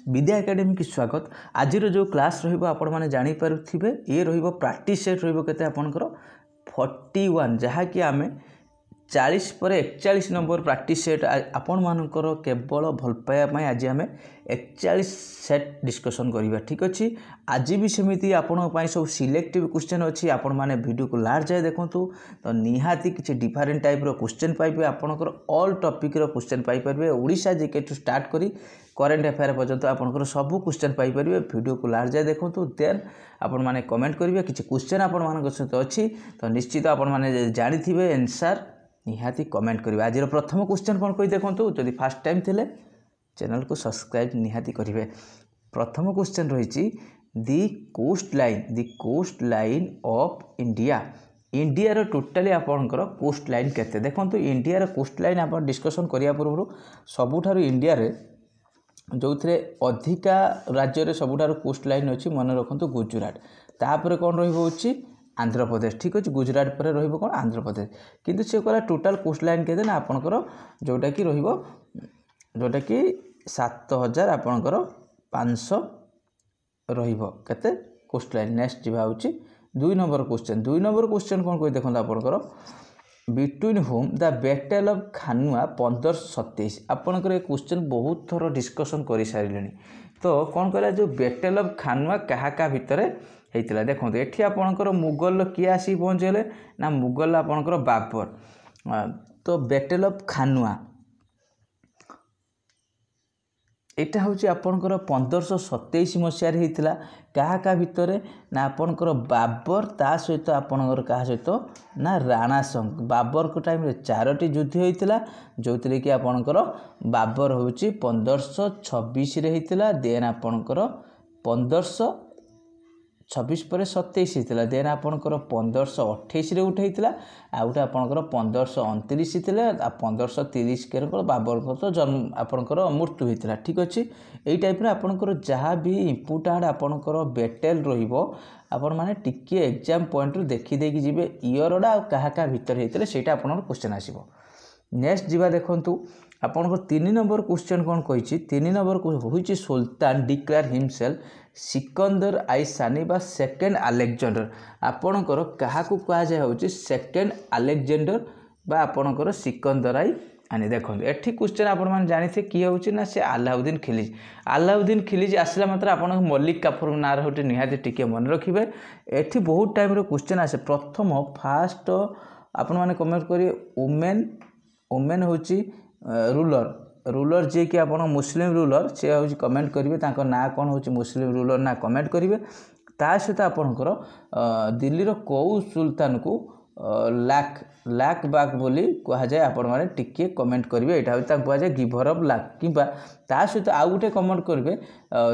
विद्या academy की स्वागत। आज जो क्लास रही जानी पारे ये प्रैक्टिस सेट रते आपंकर 41 जहाँकि आम 40 पर 41 नंबर प्रैक्टिस सेट आपण मानकर केवल भल पाइबापी आज आम 41 सेट डिस्कसन करवा। ठीक अच्छे आज भी सेमती आपण सब सिलेक्टिव क्वेश्चन अच्छी आपण मैंने वीडियो को लास्ट जाए देखूँ तो निहाती किसी डिफरेंट टाइप क्वेश्चन पाइबे। आपंकर ऑल टॉपिक क्वेश्चन पाइपर ओडिशा जीके टू स्टार्ट करी करेन्ट अफेयर पर्यंत आपंकर सब क्वेश्चन पाइपर। वीडियो को लास्ट जाए देखूँ देन आपण मैंने कमेंट करेंगे किसी क्वेश्चन आपण मान सहित अच्छी तो निश्चित आपण मैंने जानी थे आंसर निहाती कमेंट करेंगे। आज प्रथम क्वेश्चन कौन कही देखूँ जदि फास्ट टाइम थे चैनल को सब्सक्राइब निहाती करेंगे। प्रथम क्वेश्चन रही the coast line of India. India totally आपंकर कोस्ट लाइन केते देखो इंडिया कोस्ट लाइन आप डिस्कसन करिया पूर्व सबुठारु इंडिया रे जो थे अधिका राज्य रे सबुठारु कोस्ट लाइन अच्छी मन रखु गुजरात तापर कौन रही आंध्र प्रदेश। ठीक अच्छे गुजरात पर रही कौन आंध्र प्रदेश किंतु से कहला टोटाल कोस्ट लाइन के ना आपंकर जोटा कि जोटा कि 7000 आपंकर 500 रते कोस्ट लाइन। नेक्स्ट जी हूँ 2 नंबर क्वेश्चन कौन कही देखो आपंकर between home the battle of Khanua 1527 आपंकर ये क्वेश्चन बहुत थर डिस्कसन कर सारे। तो कौन कहला जो बैटल ऑफ खानुआ क्या भितर होता देखो ये आपंकर मुगल किए आसी पहुँचले ना मुगल आपंकर बाबर। तो बैटल ऑफ खानुआ यहाँ हूँ आपंकर 1527 मसीह होता क्या भितर ना आपंकर बाबर ता सहित आपंकर क्या सहित ना राणा संघ। बाबर को टाइम 4टी युद्ध होता जो थी कि आपंकर बाबर हूँ 1526 होता देन आपंकर 1526 पर 27 होता देन आपंकर 1528 गोटे होता आ गोटे आपंकर 1529 होता 1530 के बाबर तो जन्म आपंकर मृत्यु होता। ठीक अच्छे यही टाइप आपंकर जहाँ भी इम्पोर्टाट आपंकर बैटेल आपण मैंने टिके एग्जाम पॉइंट देखी जी इयरडा क्या भितर होता से क्वेश्चन आसो। नेक्स्ट जीवा देखु आपंकर 3 नंबर क्वेश्चन कौन कही 3 नंबर हूँ सुल्तान डिक्लेयर हिमसेल्फ सिकंदर आई सानी बा सेकेंड अलेक्जेंडर। आपणकर क्या कहुए हूँ सेकेंड अलेक्जेंडर बा आपणकर सिकंदर आई आनी देखो ये क्वेश्चन आपण मैंने जानी थे किए हूँ ना से अलाउद्दीन खिलजी। अलाउद्दीन खिलजी आसला मात्र आप मल्लिक काफूर ना रोटे निहाती टिके मन रखिए। ये बहुत टाइम क्वेश्चन आसे प्रथम फास्ट आपण मैंने कमेंट करिए वुमेन हूँ रूलर जी कि आप मुस्लिम रूलर सी हूँ कमेंट करेंगे ना कौन हूँ मुस्लिम रूलर ना कमेंट करेंगे। ता सहित आपणकर दिल्लीर कौ सुल्तान को लाख बाग बोली कहुए आपण मैंने टिके कमेंट करेंगे। यहाँ हूँ कहुए गिभर अफ लाख कि सहित आउ गोटे कमेंट करेंगे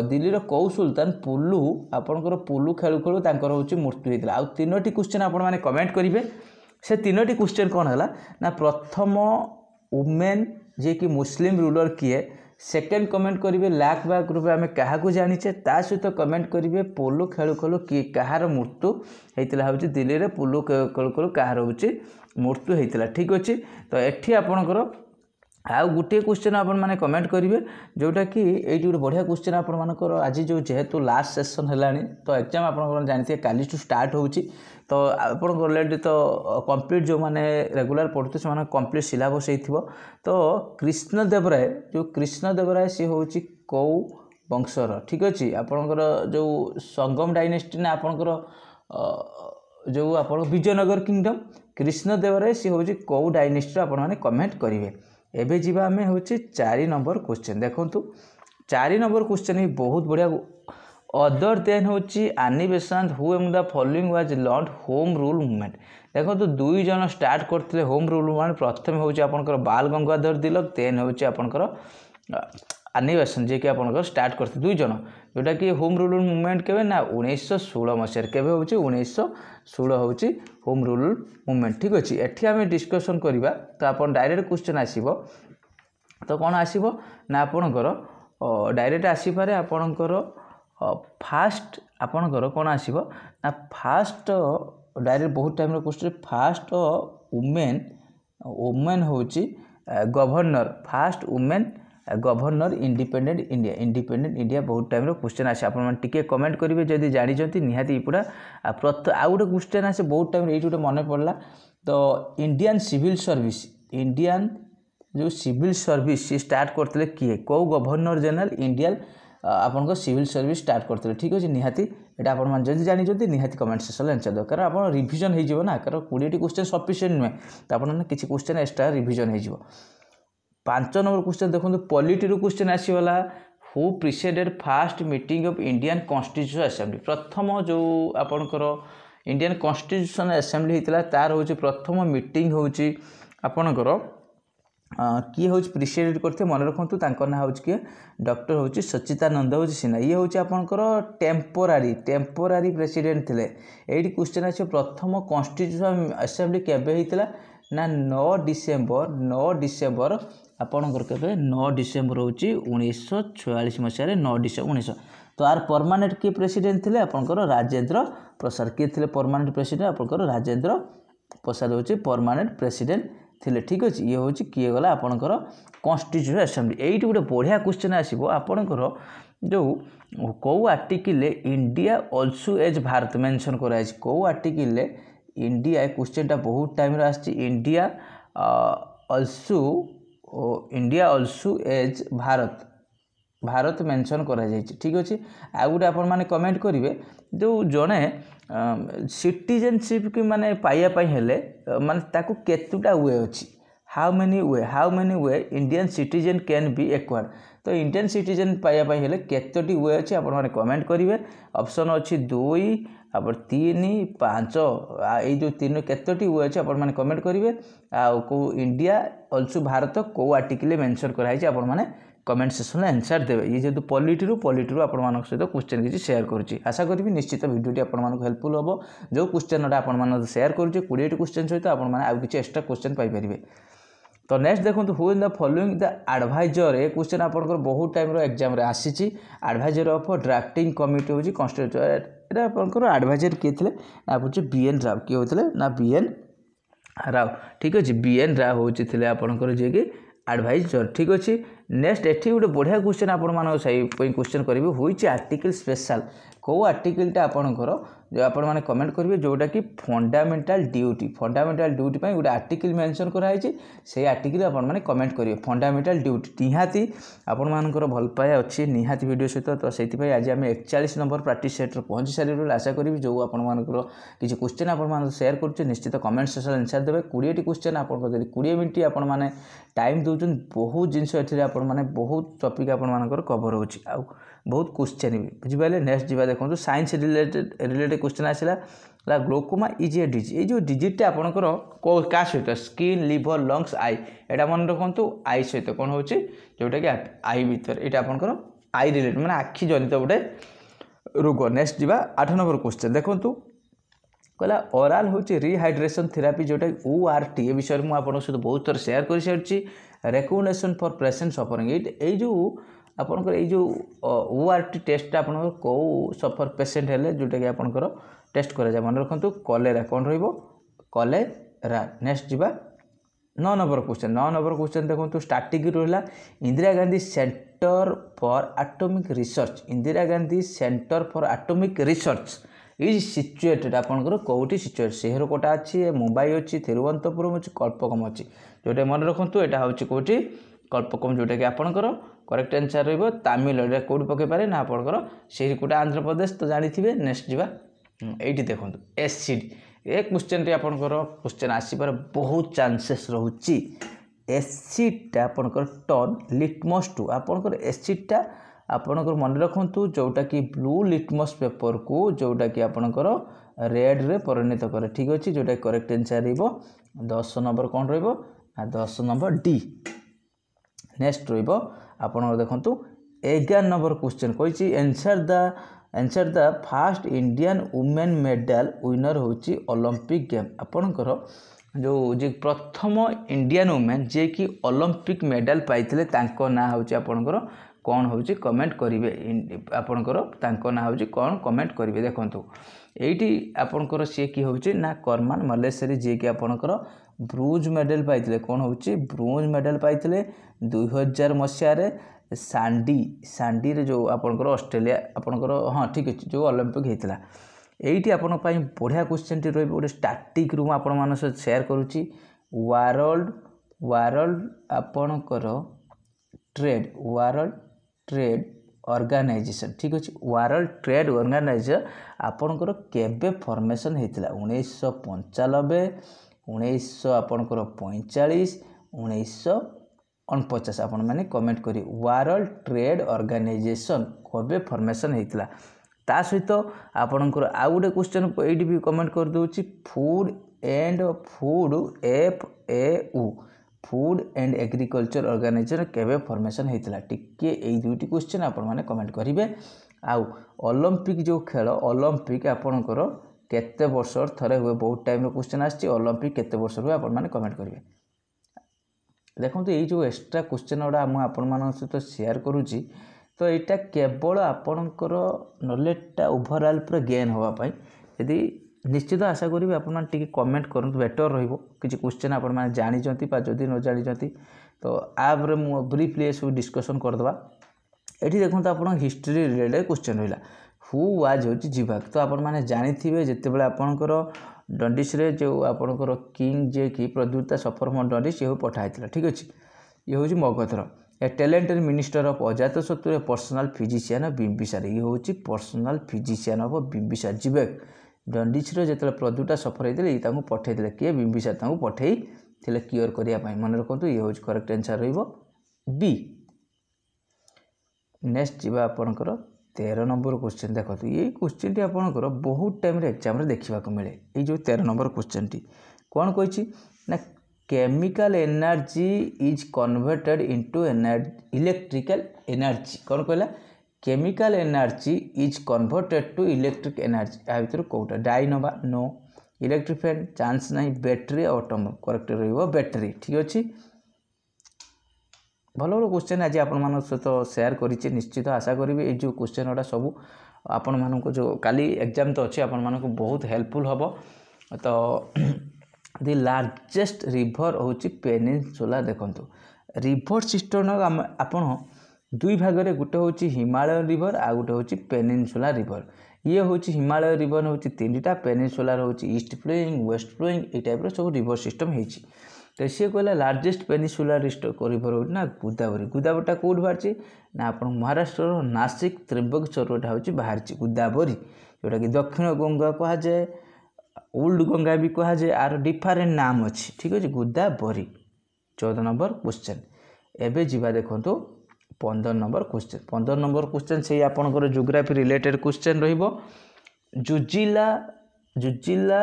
दिल्लीर कौ सुल्तान पुलू आपणकर पुलू खेलु खेलु हूँ मृत्यु होता। आउ 3टी क्वेश्चन आपण मैंने कमेंट करेंगे से 3टी क्वेश्चन कौन है ना प्रथम वुमेन जे कि मुस्लिम रूलर किए सेकेंड कमेंट करेंगे लाख बाग रूप आम क्या जानीचे ता सहित कमेंट करेंगे पोलो खेलु खेलु किए कहार मृत्यु होता हूँ दिल्ली में पोलो खेलु खेलु कहार हूँ मृत्यु होता। ठीक अच्छे तो ये आपणकर आउ गोटे क्वेश्चन आपण मैंने कमेंट करेंगे जोटा कि ये गोटे बढ़िया क्वेश्चन आपर आज जो जेहेतु लास्ट सेशन है तो एग्जाम आप जानते काली टू स्टार्ट हो तो आप अलरेडी तो कंप्लीट जो मैंने रेगुलर पढ़ते से कंप्लीट सिलेबस हो। तो कृष्णदेव राय जो कृष्णदेव राय सी हूँ कौ वंशर। ठीक अच्छे आपणकर जो संगम डायनेस्टी ना आपणकर जो आप विजयनगर किंगडम कृष्णदेव राय सी हूँ कौ डायनेस्टी आप कमेंट करेंगे। एबे जीवा हमें हूँ 4 नंबर क्वेश्चन देखो 4 नंबर क्वेश्चन ही बहुत बढ़िया अदर देन हूँ animation who am the following was launch home rule movement. देखो 2 जन स्टार्ट करते होम रूल मूवमेंट प्रथम हूँ आपंकर बाल गंगाधर तिलक देन हूँ आपंकर एनिमेशन जी कि आपंकर स्टार्ट करते 2 जन जोटा कि होम रूल मूवमेंट के ना 1916 मसीह के हूँ 1916 हूँ होम रूल मूवमेंट। ठीक अच्छे ये आम डिस्कसन करवा तो आप डायरेक्ट क्वेश्चन आसो तो कौन आसो ना आपणकर डायरेक्ट आसीपे आपणकर फास्ट आपणकर कौन आसो ना फास्ट डायरेक्ट बहुत टाइम क्वेश्चन फास्ट वुमेन हूँ governor fast women governor independent India बहुत टाइम क्वेश्चन आसे आपन टिके कमेंट करेंगे जदि जानी निहाती पूरा आउ गोटे क्वेश्चन आसे बहुत टाइम ये गोटे मन पड़ा तो इंडियन सिविल सर्विस इंडियन जो सिविल सर्विस सी स्टार्ट करते किए कौ गवर्नर जनरल इंडियन आपन सिविल सर्विस स्टार्ट करते ठीक अच्छे निहाती यहाँ आप जानी निहाती कमेंट सेक्शन आंसर दो कारण आप रिविजन हो ना कारण 20 क्वेश्चन सफिशिएंट नुहे तो आपने किसी क्वेश्चन एक्सट्रा रिविजन हो 5 नंबर क्वेश्चन देखो पॉलिटी क्वेश्चन आसीगला who presided first meeting of Indian constitution assembly प्रथम जो आपणकर इंडियन कॉन्स्टिट्यूशन असेंबली होता तार हूँ प्रथम मीटिंग हूँ आपणकर किए हूँ प्रिसीडेड करते मन रखु ना हूँ किए डॉक्टर हूँ सच्चिदानंद हूँ सिन्हा ये हूँ आपणकर टेम्पोरारी प्रेसिडेंट थे ये क्वेश्चन आस प्रथम कॉन्स्टिट्यूशन असेंबली केबे होता ना 9 डिसेम्बर आपणकर के 9 डिसेम्बर हूँ 1946 मसीह 9 डिसेम्बर 1900 तो आर परमानेंट किए प्रेसिडेंट थे आपणकर राजेंद्र प्रसाद किए थे परमानेंट प्रेसिडेंट आपणकर राजेंद्र प्रसाद हूँ परमानेंट प्रेसिडेंट थे ठीक अच्छे ये हूँ किए गला आपणकर कॉन्स्टिट्यूशन असेंबली ये गोटे बढ़िया क्वेश्चन आसो आपणकर जो कौ article India also as Bharat mention कराई कौ आर्टिकल इंडिया क्वेश्चन बहुत time India also as Bharat mention करा जायछि ठीक अच्छे आ गोटे आपण माने कमेंट करेंगे जो जड़े सिटीजनशिप की माने पाइबापी हेले माने ताकू केतुटा वे अच्छी how many way Indian citizen can be acquired तो इंडियन सिटीजन पाइबापी हेले केतोटी वे अच्छी आपण माने कमेंट करेंगे ऑप्शन अच्छी 2 आप 3 5 ये जो 3 केतोटी वे अच्छे आपण माने कमेंट करेंगे को इंडिया ऑल्सो भारत को आर्टिकल मेंशन कराई आपण माने कमेंट सेक्शन आंसर देवे ये जेहतु पॉलिटी आपण सहित क्वेश्चन किसी शेयर करुँची आशा करी निश्चित वीडियोटी आपण हेल्पफुल हम जो क्वेश्चन आपण शेयर करुँचे 20 क्वेश्चन सहित आपड़ी एक्स्ट्रा क्वेश्चन पाइपर तो नेक्स्ट देखो who in the following the adviser ये क्वेश्चन आपंकर बहुत टाइम एग्जाम आसी एडवाइजर ऑफ ड्राफ्टिंग कमिटी हूँ कन्स्टिट्यूशन यहाँ आपंकर एडवाइजर किए थे ना पूछे बीएन राव किए होते ना बीएन राव ठीक अच्छे बीएन राव हूँ आपंकर जी कि एडवाइजर ठीक अच्छे नेक्स्ट एठी गोटे बढ़िया क्वेश्चन आपण क्वेश्चन करेंगे हुई आर्टिकल स्पेशल कौ आर्टिकलटा आपणकर जो आपण मैंने कमेंट करेंगे जोटा कि फंडामेंटाल ड्यूटी गोटे आर्टिकल मेंशन कराई से आर्टिकल आपण मैंने कमेंट करेंगे फंडामेंटाल ड्यूटी निहाती आपण मानकर भल पाए अच्छी निहाती वीडियो सहित तो से आज आम 41 नंबर प्रैक्टिस सेट पहुँची सारे आशा करी जो आपंकर किसी क्वेश्चन आप शेयर करुचे निश्चित कमेंट सेक्शन आंसर देवे 20 क्वेश्चन आप 20 मिनट आपण मैंने टाइम दूसरी बहुत जिनस मैंने बहुत टॉपिक आपंकर कवर हो बहुत क्वेश्चन भी बुझिपारे नेक्स्ट जी देखो साइंस रिलेटेड क्वेश्चन आसला ग्लोकोमा इज ए डिजीज ये जो डिजीजटा आपंकर क्या सहित स्किन लिवर लंग्स आई एटा मन रखु आई सहित कौन हो जोटा कि आई भर ये आपंकर आई रिलेटेड मैंने आखि जनित गोटे रोग नेक्स्ट जी 8 नंबर क्वेश्चन देखो कहला ओराल हूँ रिहाइड्रेशन थेरापी जोटा ORT ये विषय में आपको सहित बहुत थर शेयर कर सारी रेकमेंडेशन फॉर पेशेंट सफरिंग ये जो आपंकर ये जो ORT टेस्ट आप कौ सफर पेशेंट है जोटा कि आपंकर टेस्ट कराए मन रखु कलेरा कौन रलेरा नेक्स्ट जी 9 नंबर क्वेश्चन देखो स्टार्टिंग रहा Indira Gandhi centre for atomic research Indira Gandhi centre for atomic research is situated आपंकर कौटी सिचुएट शेहरकोटा अच्छी मुंबई अच्छी तिरुवनंतपुरम अच्छी कल्पकम अच्छी जोटा मन रखु यहाँ हूँ कौटी कल्पकम जोटा कि आपंकर करेक्ट आंसर रमिलनाडु कौट पकई पारे ना आपंकर से गोटे आंध्र प्रदेश तो जानी थे नेक्स्ट जी ये देखो एसिड ये क्वेश्चन आपंकर क्वेश्चन आसपार बहुत चांसेस रोचे एसिडटा आपंकर टर्न लिटमस टू आपंकर एसिडटा आपंकर मन रखु जोटा कि ब्लू लिटमस पेपर को जोटा कि आपंकर रेड रे परिणत करे ठीक अच्छे जोटा करेक्ट आंसर रो 10 नंबर कौन रो10 नंबर डी नेक्स्ट रो आप देखो 11 नंबर क्वेश्चन कही answer the first Indian women medal winner होची ओलंपिक गेम आपणकर जो जे प्रथम इंडियन वुमेन जे कि ओलंपिक मेडल पाइथिले तांको ना होची आपणकर कौन होची कमेंट करेंगे आपणकर तांको ना होची कौन कमेंट करेंगे देखंतु एटी आपणकर सी कि होची ना करमान मल्लेश्वरी जे कि आपणकर ब्रोंज मेडल पाइथिले कोन होउची ब्रोंज मेडल पाइथिले 2000 मसिया रे सांडी रे जो आपनकर ऑस्ट्रेलिया आपनकर हां ठीक अछि जो ओलंपिक हेतिला एइटी आपन पई बढ़िया क्वेश्चन टी रहबो ओडे स्टैटिक रूम आपन मानस शेयर करूची वर्ल्ड आपनकर वर्ल्ड ट्रेड ऑर्गेनाइजेशन ठीक अछि वर्ल्ड ट्रेड ऑर्गेनाइजेशन आपनकर केबे फॉर्मेशन हेतिला 1995 1900 आपनकर 45 1949 आपण माने कमेंट करी वर्ल्ड ट्रेड ऑर्गेनाइजेशन कबे फॉर्मेशन हेतिला ता सहित आपनकर आ गुटे क्वेश्चन एडी भी कमेंट कर दोची food and FAO food and agriculture organisation केबे फॉर्मेशन हेतिला टिके एई दुईटी क्वेश्चन आपण माने कमेंट करिवे आ ओलंपिक जो खेल ओलंपिक आपनकर केते वर्ष थरे हुए बहुत टाइम रो क्वेश्चन आछि ओलंपिक केते वर्ष हुए आपण माने कमेंट करिवे देखो ये जो एक्स्ट्रा क्वेश्चन गुड़ा मुझे आपण मान सहित शेयर करुच्ची तो यहाँ केवल आपणकर नॉलेजटा ओवरऑल पूरा गेन होगापाई यदि निश्चित आशा करी आपण कमेंट करूँ बेटर रही किसी क्वेश्चन आपण मैंने जानते जदि न जानते तो आप्रे मुझे ब्रीफली सब डिस्कसन करदे ये देखो आप हिस्ट्री रिलेटेड क्वेश्चन रहा हु वाज हो जीवाक तो आपण मैंने जानी जितेबाला आपणकर डंडिस रे जो आपणकर किंग जे कि प्रद्युता सफरमोहन डंडिस ये पठाई ठीक अच्छे ये हूँ मगधर a talented minister of Ajatashatru personal physician Bimbisara ये हूँ personal physician of Bimbisara Jivaka डंडिस रे जो प्रद्युता सफर होते पठे किए बिंबिसार पठे क्योर करने मन रखु ये हूँ करेक्ट आंसर रही नेक्स्ट जीवा आपणकर 13 नंबर क्वेश्चन देखो ये क्वेश्चन टी आपणकर बहुत टाइम रे एग्जाम रे देखा मिले ये जो 13 नंबर क्वेश्चन टी कौन कही ना chemical energy is converted into electrical energy कौन कहला chemical energy is converted to electric energy या भर कौटा डाइनोवा नो इलेक्ट्रिक फैन चांस नहीं बैटेरी ऑटोम करेक्ट रही बैटेरी ठीक अच्छे भल भल क्वेश्चन आज आपण सहित शेयर करिछि निश्चित आशा करी ये जो क्वेश्चन गुड़ा सब आपण मानक जो काली एग्जाम तो अच्छे आपण मानक बहुत हेल्पफुल हम तो दी लार्जेस्ट रिवर हूँ पेनिनसुला देखंतु रिवर सिस्टम आपण दुई भाग में गोटे हूँ हिमालय रिवर आ गोटे हूँ पेनिनसुला रिवर ये हूँ हिमालय रिवर हूँ 3टा पेनिनसुला हूँ ईस्ट फ्लोइंग वेस्ट फ्लोइंग ये टाइप सब रिवर सिस्टम होती तो सी कहला लार्जेस्ट पेनिनसुला रिवर हूँ ना गोदावरीटा कौट बाहर ना आप महाराष्ट्र नासिक त्रिम्बकेश्वर हूँ बाहर गोदावरी जोटा कि दक्षिण गंगा कहुए ओल्ड गंगा भी कहुए आर डिफरेंट नाम अच्छी ठीक अच्छे गोदावरी 14 नंबर क्वेश्चन एबे जीवा देखो 15 नंबर क्वेश्चन से आपंकर जियोग्राफी रिलेटेड क्वेश्चन रहिबो जुजिला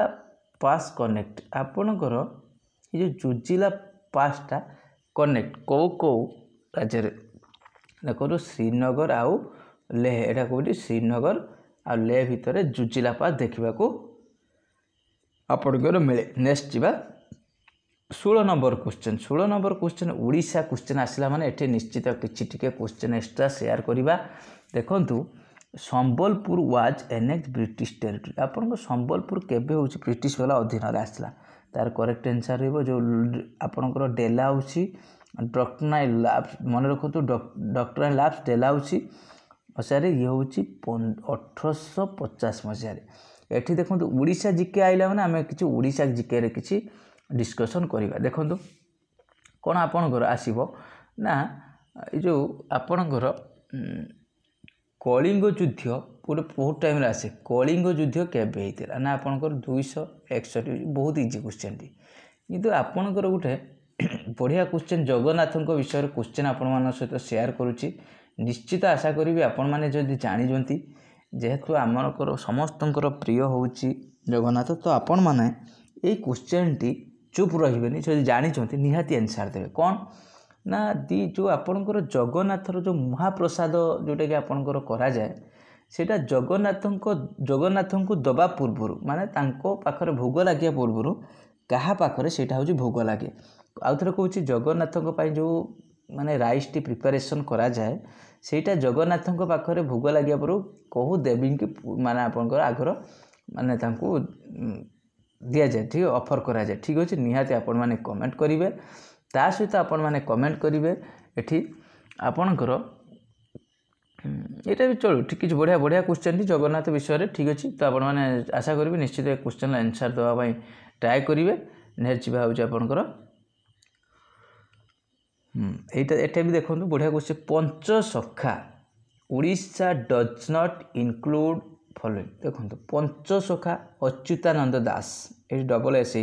पास कनेक्ट आपणकर ये जो जुजिला पासटा कनेक्ट कौ राज्य देखो श्रीनगर आउ लेह एटा कौटी श्रीनगर आ लेह भितर जुजिला पास देखा आपणकर मिले नेक्स्ट जीवा 16 नंबर क्वेश्चन ओडिशा क्वेश्चन आसला माने एठी निश्चित किछि टिके क्वेश्चन एक्स्ट्रा शेयर करिबा देखंतु Sambalpur was enact British territory आपन संबलपुर केबे होछि ब्रिटिश वाला अधीन रे आसला तार करेक्ट आंसर रहइबो जो आपनकर डेलाउसी डॉक्ट्रिनल लैब्स मन रखतु डॉक्ट्रिनल लैब्स डेलाउसी मसारे ये होछि 1850 मसारे एठी देखंतु ओडिशा जीके आइला माने हमें किछि ओडिशा जीके रे किछि डिस्कसन करिबा देखंतु कोन आपनकर आसीबो ना जो आपनकर कलिंग युद्ध गोटे बहुत टाइम आसे कलिंग युद्ध केबे होता ना आपनकर 261 बहुत इजी क्वेश्चन टी किंतु आपनकर गोटे बढ़िया क्वेश्चन जगन्नाथ विषय क्वेश्चन आपण मान सहित शेयर करुच्ची निश्चित आशा करी आपण मैंने जदि जानी जेहेतु आमर समस्तंकर प्रिय होउची जगन्नाथ तो आपण मैंने ये क्वेश्चन टी चुप रही जब जानी निहाती आंसर देवे कौन ना दी जो आपणकर जगन्नाथर जो महाप्रसाद जोटा कि आपणकर करा जाए सेटा जगन्नाथ को दबा पूर्व माने तांको पाखरे भोग लगे पूर्व क्या पाखरे सेटा होची भोग लगे आउ थे कहूँ जगन्नाथ जो माने राइस टी प्रिपरेशन करा जाए सेटा जगन्नाथ पाखरे भोग लगे पूर्व कहू देवी की माने आपणकर आगर माने तांको दि जाए ठीक है ऑफर करा जाए ठीक अच्छे निहाती आपण मैंने कमेंट करेंगे ता सहित आपण मैंने कमेंट करेंगे एठी आपणकर यहाँ भी चलो ठीक किसी बढ़िया बढ़िया क्वेश्चन जगन्नाथ विषय ठीक अच्छे तो आपण मैंने आशा करी निश्चित क्वेश्चन आंसर देवाई ट्राए करेंगे नेक्स्ट जी हूँ आपणकर यहाँ भी देखो बढ़िया question Panchasakha Odisha does not include following देखो पंचसखा अच्युतानंद दास ये डबल एस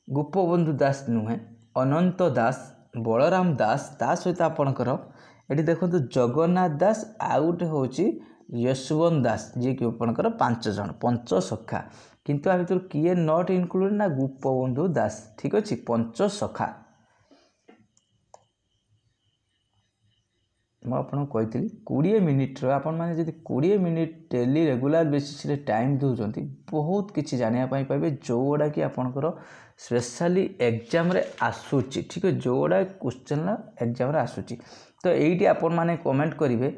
गोपबंधु दास नुहे अनंत दास बलराम दास ता सहित आपणकर ये देखो जगन्नाथ दास आउ गोटे हूँ यशवंत दास जी कि आपणकर 5 जन पंचसखा किंतु आ भर किए नॉट इनक्लूड ना गोपबंधु दास ठीक अच्छे पंचसखा मुझे 20 मिनिट्र आपण मैंने 20 minute daily regular basis time दौरान बहुत किसी जानापी पाइबे जोड़ा कि आपंकर स्पेशली एग्जाम रे आसूची ठीक है जोड़ा क्वेश्चन एग्जाम आसूची तो यही आपण मैंने कमेंट करेंगे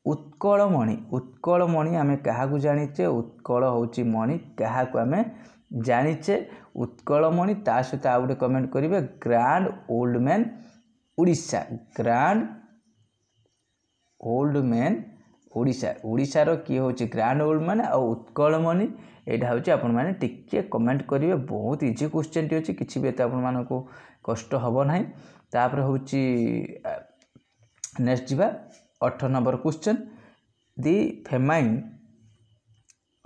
उत्कलमणि आम क्या जाचे उत्कल हूँ मणि क्या आम जाचे उत्कलमणि ता सहित आउ गोटे कमेंट करेंगे grand old man Odisha grand old man Odisha ओडिशार किए हूँ ग्रांड ओल्ड मैन आ उत्कलमणि यहाँ हूँ आपण मैंने टिके कमेंट करेंगे बहुत इजी क्वेश्चन टी अच्छी किसी भी एत आपण को कष्ट हम ना तापर हूँ नेक्स्ट जीवा 18 number question the famine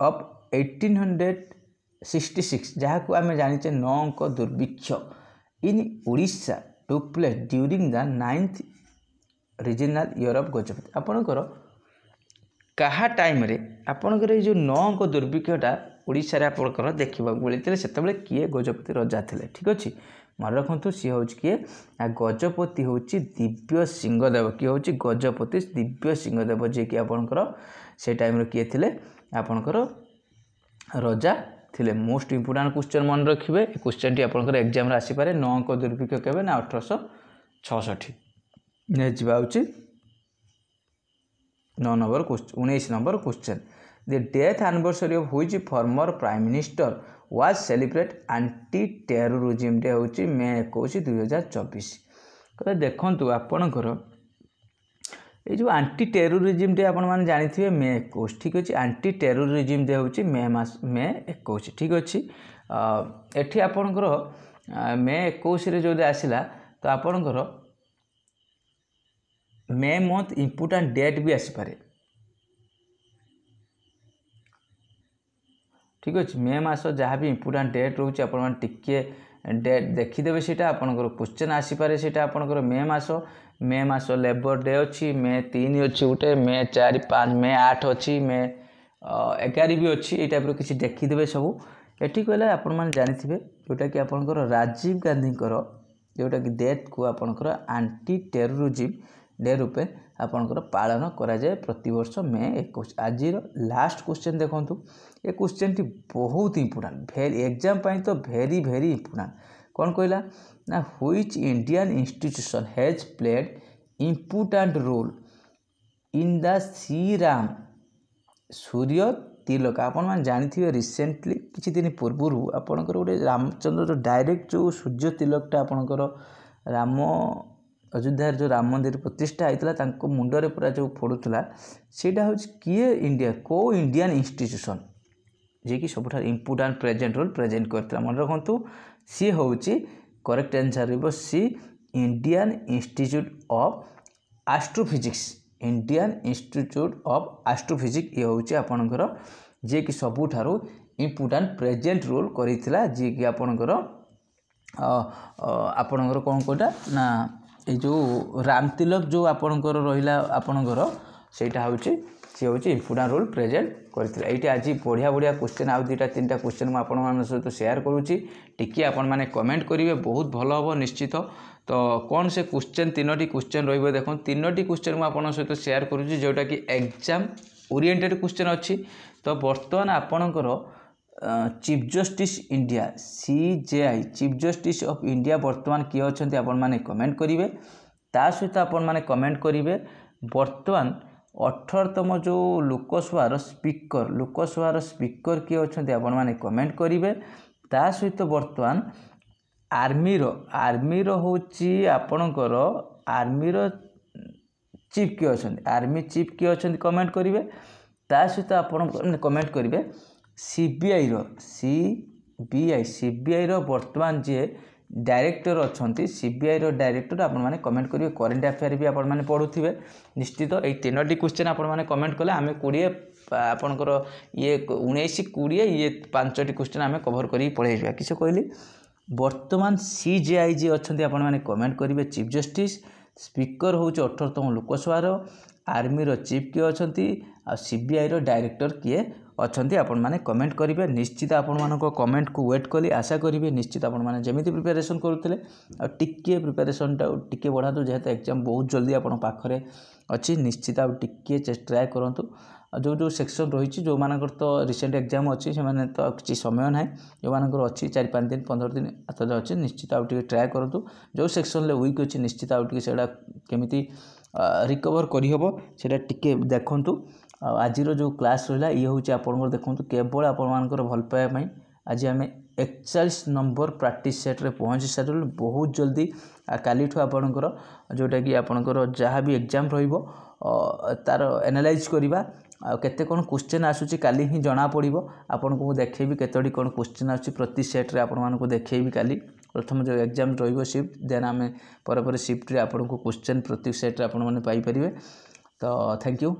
of 1866 जहाँ को आम जाचे 9 अंक दुर्भिक्ष in Odisha took place during the 9th regional year of Gajapati आपणकर क्या टाइम रे आपणकर ये जो 9 अंक दुर्भिक्षटा ओडिशा रे आपणकर देखा मिलते से किए गजपति रजा थे ठीक अच्छे मन रखु सी हूँ किए गजपति हूँ दिव्य सिंहदेव किए हूँ गजपति दिव्य सिंहदेव जी कि आपणकर से टाइम किए थे आपणकर रजा थे मोस्ट इंपोर्टाट क्वेश्चन मन रखिए क्वेश्चन टी आपणकर एग्जाम आसीपे 9 अंक दुर्भिक्ष केवे ना 1866 नेक्स्ट जी हूँ 9 number question 19 number question the death anniversary of which former prime minister was celebrate anti terrorism day हूँ मे 21 2024 कहते देखु आपणकर ये जो एंटी टेररिज्म डे आपण मैंने जानी मे 21 ठीक अच्छे एंटी टेररिज्म डे हूँ मे 21 ठीक अच्छे एठी आपणकर मे 21 जो आसला तो आपणकर मे मंथ इम्पोर्टाट डेट भी आसीपे ठीक अच्छे मे मास जहाँ भी इम्पोर्टाट डेट रोचे आपण टिके डेट देखीदेवे से आपंकर क्वेश्चन आसीपे से आपंकर मे मास लेबर डे अच्छी मे 3 अच्छी गोटे मे 4 5 मे 8 अच्छी मे 11 भी अच्छी ये टाइप किसी देखीदेवे सब ये कहले आपण मैंने जानी जोटा कि आपंकर राजीव गांधी जोटा कि डेथ को आपंकर एंटी टेररिज्म डे रूपे आपंकर पालन करा जाए प्रतिवर्ष मे 21 आज लास्ट क्वेश्चन देखो ये क्वेश्चन टी बहुत इंपोर्टेंट भेरी एग्जाम तो भेरी भेरी इंपोर्टेंट कौन कहला ना which Indian institution has played important role in the Shriram Surya Tilak आपण मैंने जानी रिसेंटली किसी दिन पूर्व आपणकर गोटे रामचंद्र डायरेक्ट जो सूर्य तिलकटा आपणकर राम अयोध्या जो राम मंदिर प्रतिष्ठा होता मुंडरे पूरा जो फोड़ूला सेटा हूँ किए इंडिया को इंडियन इंस्टीट्यूशन जी कि सब इंपोर्टाट प्रेजेंट रोल प्रेजेंट करता मन रखु सी हूँ करेक्ट आंसर रही C Indian institute of astrophysics Indian institute of astrophysics ये हूँ आपणकर जी कि सबुठारु इंपोर्टाट प्रेजेंट रोल करता जी कि आपणकर आपणकर कौन कौटा ना ये जो राम तिलक जो आपणकर रहा आपणकर सेटा हूँ सी हूँ इंपोर्टाट रोल प्रेजेंट करता ये आज बढ़िया बढ़िया क्वेश्चन आउ 2-3टा क्वेश्चन मुझे आपण सहित शेयर करुँची टिके आपण मैंने कमेंट करेंगे बहुत भल हम निश्चित तो कौन से क्वेश्चन 3टी क्वेश्चन रही देखो 3टी क्वेश्चन मुझे सहित शेयर करुँची जोटा कि एग्जाम ओरिएंटेड क्वेश्चन अच्छी तो बर्तमान आपणकर chief justice India CJI chief justice of India बर्तमान किए अच्छा आपण मैंने कमेंट करेंगे ता सहित आपण मैंने कमेंट करेंगे बर्तमान 18तम जो लोकसभार स्पीकर किए अच्छा आपण मैंने कमेंट करेंगे ता सहित बर्तमान आर्मीर होची आपणकर आर्मीर चीफ किए अच्छा आर्मी चीफ किए अच्छा कमेंट करेंगे ता सहित आपण कमेंट करेंगे सीबीआई बर्तमान जी डायरेक्टर अच्छा सीबीआई डायरेक्टर आपण मैंने कमेंट करेंगे करेन्ट अफेयर भी आपण मैंने पढ़ुवे निश्चित ये 3टी क्वेश्चन आपण मैंने कमेंट कले आम 20 आपणकर ये 19-20 ये 5टी क्वेश्चन आम कभर कर पढ़े किस कहली बर्तमान सीजेआई जी अच्छा आपण मैंने कमेंट करेंगे चीफ जस्टिस स्पीकर हूँ 18तम लोकसभा आर्मीर चीफ किए अच्छा सीबीआई डायरेक्टर किए अच्छा आपण मैंने कमेंट करेंगे निश्चित आपण मान कमेंट को वेट कली आशा करेंगे निश्चित आपण मैंने जमी प्रिपेरेसन करुले टिके प्रिपेरेसन टिके बढ़ा जेहेतु एग्जाम बहुत जल्दी आपण पाखे अच्छी निश्चित टिके ट्राए करूँ जो जो सेक्शन रही जो मानकर तो रिसेंट एग्जाम अच्छी से मैंने तो किसी समय ना जो मानकर अच्छी 4-5 दिन 15 दिन तो अच्छे निश्चित ट्राए करूँ जो सेक्शन वीक अच्छी निश्चित से केमी रिकवर करहब से टिके देखूँ आज जो क्लास रहा ये हूँ आप देखूँ केवल आपर भल पाइबा आज आम 41 नंबर प्रैक्टिस सेट रे पहुँची सारे बहुत जल्दी काली आपणकर जोटा कि आपणकर जहाँ भी एग्जाम रहिबो तार एनालाइज करवा केते कौन क्वेश्चन आसूची काली ही जना पड़ो आपन को देखेबी केतोडी कौन क्वेश्चन आसूची प्रति सेट रे आपन मान को देखेबी काली प्रथम जो एग्जाम रहिबो शिफ्ट देन आमे पर शिफ्ट रे आपन को क्वेश्चन प्रति सेट रे आपन माने पाई परिबे तो थैंक यू।